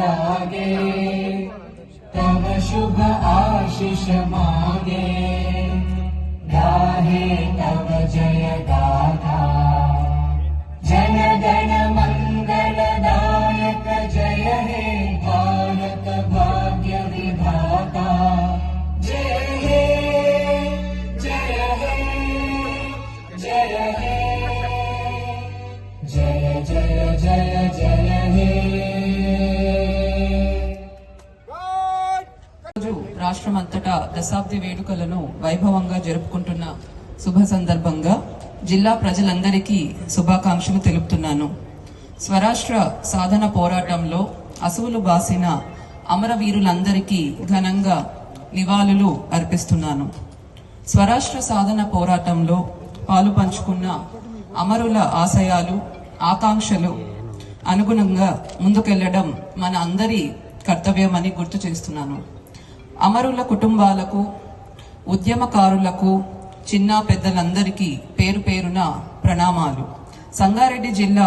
जागे, तव शुभ आशीष मांगे, गाहे तव जय गाथा। जन गण मंगलदायक जय हे भारत भाग्य विधाता। जय हे जय हे जय हे जय जय जय जय हे। రాష్ట్రమంతటా దశాబ్ది వేడుకలను వైభవంగా జరుపుకుంటున్న శుభ సందర్భంగా జిల్లా ప్రజలందరికీ శుభాకాంక్షలు తెలుపుతున్నాను. స్వరాష్ట్ర సాధన పోరాటంలో అసువులు బాసిన అమరవీరులందరికీ ఘనంగా నివాళులు అర్పిస్తున్నాను. స్వరాష్ట్ర సాధన పోరాటంలో పాలు పంచుకున్న అమరుల ఆశయాలు, ఆకాంక్షలు అనుగుణంగా ముందుకెళ్లడం మన అందరి కర్తవ్యమని గుర్తు చేస్తున్నాను. అమరుల కుటుంబాలకు, ఉద్యమకారులకు, చిన్న పెద్దలందరికీ పేరు పేరున ప్రణామాలు. సంగారెడ్డి జిల్లా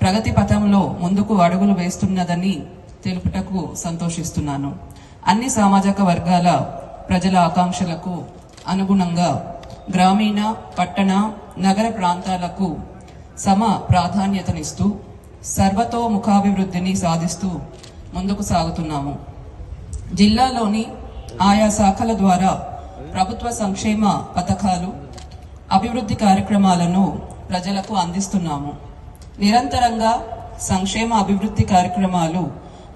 ప్రగతి పథంలో ముందుకు అడుగులు వేస్తున్నదని తెలుపుటకు సంతోషిస్తున్నాను. అన్ని సామాజిక వర్గాల ప్రజల ఆకాంక్షలకు అనుగుణంగా గ్రామీణ, పట్టణ, నగర ప్రాంతాలకు సమ ప్రాధాన్యతనిస్తూ సర్వతోముఖాభివృద్ధిని సాధిస్తూ ముందుకు సాగుతున్నాము. జిల్లాలోని ఆయా శాఖల ద్వారా ప్రభుత్వ సంక్షేమ పథకాలు, అభివృద్ధి కార్యక్రమాలను ప్రజలకు అందిస్తున్నాము. నిరంతరంగా సంక్షేమ అభివృద్ధి కార్యక్రమాలు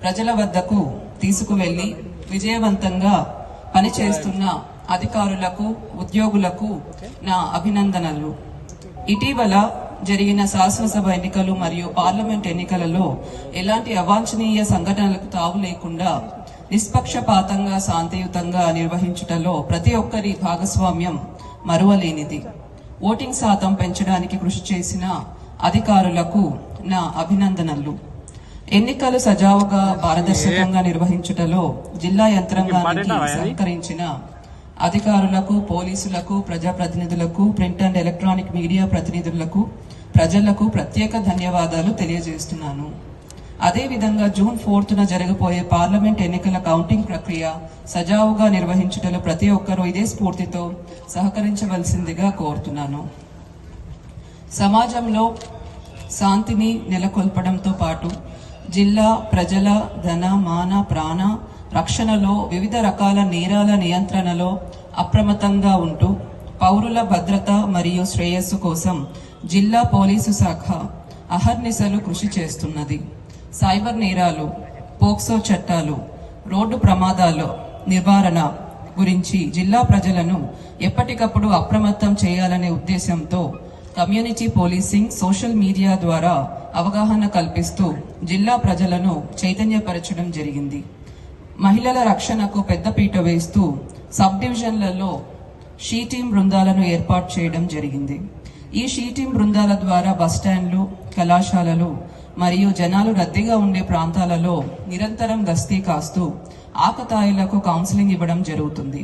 ప్రజల వద్దకు తీసుకువెళ్లి విజయవంతంగా పనిచేస్తున్న అధికారులకు, ఉద్యోగులకు నా అభినందనలు. ఇటీవల జరిగిన శాసనసభ ఎన్నికలు మరియు పార్లమెంట్ ఎన్నికలలో ఎలాంటి అవాంఛనీయ సంఘటనలకు తావు లేకుండా నిష్పక్షపాతంగా, శాంతియుతంగా నిర్వహించుటలో ప్రతి ఒక్కరి భాగస్వామ్యం మరువలేనిది. ఓటింగ్ శాతం పెంచడానికి కృషి చేసిన అధికారులకు నా అభినందనలు. ఎన్నికలు సజావుగా, పారదర్శకంగా నిర్వహించుటలో జిల్లా యంత్రాంగానికి సహకరించిన అధికారులకు, పోలీసులకు, ప్రజాప్రతినిధులకు, ప్రింట్ అండ్ ఎలక్ట్రానిక్ మీడియా ప్రతినిధులకు, ప్రజలకు ప్రత్యేక ధన్యవాదాలు తెలియజేస్తున్నాను. అదేవిధంగా జూన్ 4న జరగబోయే పార్లమెంట్ ఎన్నికల కౌంటింగ్ ప్రక్రియ సజావుగా నిర్వహించుటలో ప్రతి ఒక్కరూ ఇదే స్ఫూర్తితో సహకరించవలసిందిగా కోరుతున్నాను. సమాజంలో శాంతిని నెలకొల్పడంతో పాటు జిల్లా ప్రజల ధన, మాన, ప్రాణ రక్షణలో, వివిధ రకాల నేరాల నియంత్రణలో అప్రమత్తంగా ఉంటూ పౌరుల భద్రత మరియు శ్రేయస్సు కోసం జిల్లా పోలీసు శాఖ అహర్నిశలు కృషి చేస్తున్నది. సైబర్ నేరాలు, పోక్సో చట్టాలు, రోడ్డు ప్రమాదాలు నివారణ గురించి జిల్లా ప్రజలను ఎప్పటికప్పుడు అప్రమత్తం చేయాలనే ఉద్దేశంతో కమ్యూనిటీ పోలీసింగ్, సోషల్ మీడియా ద్వారా అవగాహన కల్పిస్తూ జిల్లా ప్రజలను చైతన్యపరచడం జరిగింది. మహిళల రక్షణకు పెద్దపీట వేస్తూ సబ్ డివిజన్లలో షీ టీం బృందాలను ఏర్పాటు చేయడం జరిగింది. ఈ షీ టీం బృందాల ద్వారా బస్టాండ్లు, కళాశాలలు మరియు జనాలు రద్దీగా ఉండే ప్రాంతాలలో నిరంతరం గస్తీ కాస్తూ ఆకతాయిలకు కౌన్సిలింగ్ ఇవ్వడం జరుగుతుంది.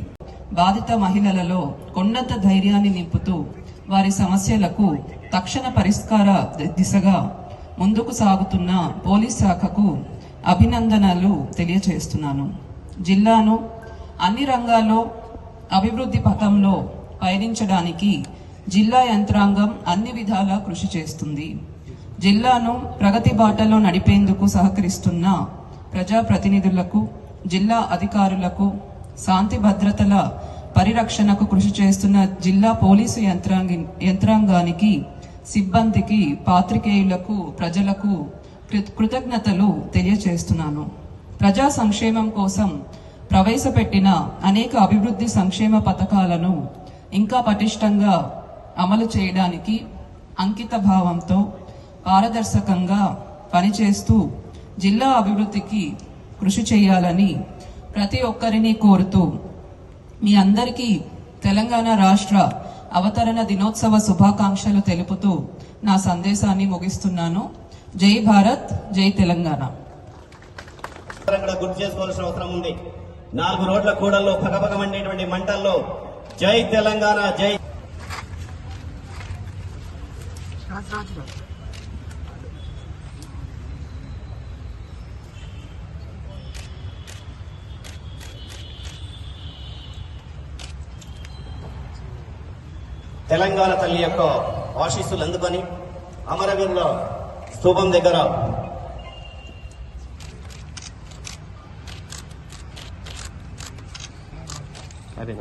బాధిత మహిళలలో కొండంత ధైర్యాన్ని నింపుతూ వారి సమస్యలకు తక్షణ పరిష్కార దిశగా ముందుకు సాగుతున్న పోలీస్ శాఖకు అభినందనలు తెలియజేస్తున్నాను. జిల్లాను అన్ని రంగాల్లో అభివృద్ధి పథంలో పయనించడానికి జిల్లా యంత్రాంగం అన్ని విధాలా కృషి చేస్తుంది. జిల్లాను ప్రగతి బాటలో నడిపేందుకు సహకరిస్తున్న ప్రజాప్రతినిధులకు, జిల్లా అధికారులకు, శాంతి భద్రతల పరిరక్షణకు కృషి చేస్తున్న జిల్లా పోలీసు యంత్రాంగానికి, సిబ్బందికి, పాత్రికేయులకు, ప్రజలకు కృతజ్ఞతలు తెలియజేస్తున్నాను. ప్రజా సంక్షేమం కోసం ప్రవేశపెట్టిన అనేక అభివృద్ధి సంక్షేమ పథకాలను ఇంకా పటిష్టంగా అమలు చేయడానికి అంకిత భావంతో పారదర్శకంగా పనిచేస్తూ జిల్లా అభివృద్ధికి కృషి చేయాలని ప్రతి ఒక్కరిని కోరుతూ మీ అందరికీ తెలంగాణ రాష్ట్ర అవతరణ దినోత్సవ శుభాకాంక్షలు తెలుపుతూ నా సందేశాన్ని ముగిస్తున్నాను. జై భారత్, జై తెలంగాణ. గుర్తు చేసుకోవాల్సిన అవసరం ఉంది. 4 రోడ్ల కూడల్లో పగపగమండేటువంటి మంటల్లో జై తెలంగాణ, జై తెలంగాణ తల్లి యొక్క ఆశీస్సులు అందుకొని అమరవీరుల స్తూపం దగ్గర అదే